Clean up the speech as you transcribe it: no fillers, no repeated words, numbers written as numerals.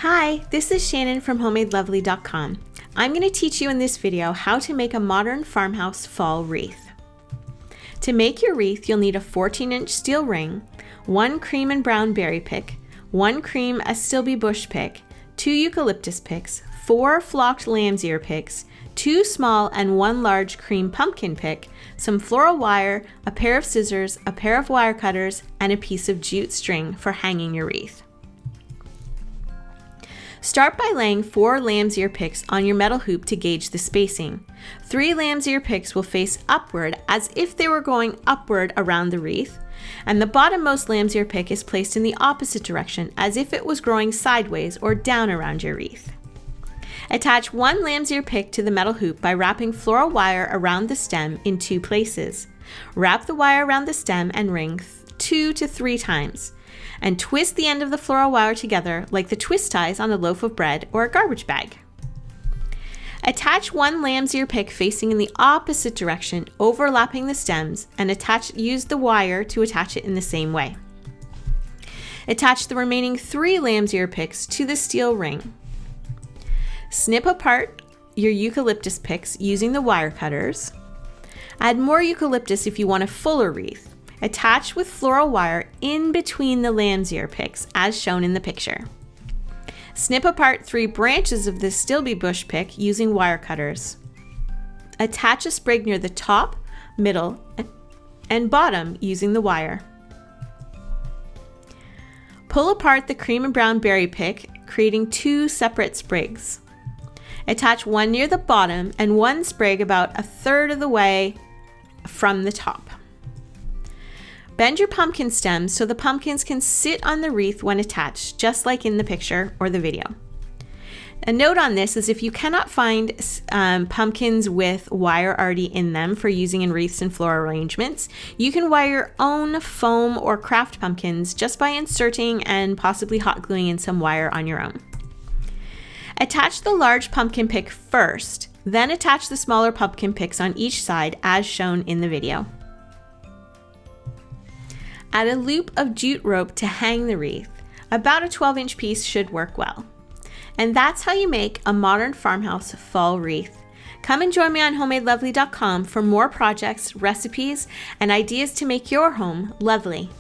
Hi, this is Shannon from HomemadeLovely.com. I'm going to teach you in this video how to make a modern farmhouse fall wreath. To make your wreath, you'll need a 14-inch steel ring, 1 cream and brown berry pick, 1 cream astilbe bush pick, 2 eucalyptus picks, 4 flocked lamb's ear picks, 2 small and 1 large cream pumpkin pick, some floral wire, a pair of scissors, a pair of wire cutters, and a piece of jute string for hanging your wreath. Start by laying 4 lamb's ear picks on your metal hoop to gauge the spacing. 3 lamb's ear picks will face upward as if they were going upward around the wreath, and the bottommost lamb's ear pick is placed in the opposite direction as if it was growing sideways or down around your wreath. Attach 1 lamb's ear pick to the metal hoop by wrapping floral wire around the stem in 2 places. Wrap the wire around the stem and ring 2 to 3 times, and twist the end of the floral wire together like the twist ties on a loaf of bread or a garbage bag. Attach 1 lamb's ear pick facing in the opposite direction, overlapping the stems, and use the wire to attach it in the same way. Attach the remaining 3 lamb's ear picks to the steel ring. Snip apart your eucalyptus picks using the wire cutters. Add more eucalyptus if you want a fuller wreath. Attach with floral wire in between the lamb's ear picks as shown in the picture. Snip apart 3 branches of the astilbe bush pick using wire cutters. Attach a sprig near the top, middle, and bottom using the wire. Pull apart the cream and brown berry pick, creating 2 separate sprigs. Attach 1 near the bottom and 1 sprig about 1/3 of the way from the top. Bend your pumpkin stems so the pumpkins can sit on the wreath when attached, just like in the picture or the video. A note on this is if you cannot find pumpkins with wire already in them for using in wreaths and floral arrangements, you can wire your own foam or craft pumpkins just by inserting and possibly hot gluing in some wire on your own. Attach the large pumpkin pick first, then attach the smaller pumpkin picks on each side as shown in the video. Add a loop of jute rope to hang the wreath. About a 12-inch piece should work well. And that's how you make a modern farmhouse fall wreath. Come and join me on HomemadeLovely.com for more projects, recipes, and ideas to make your home lovely.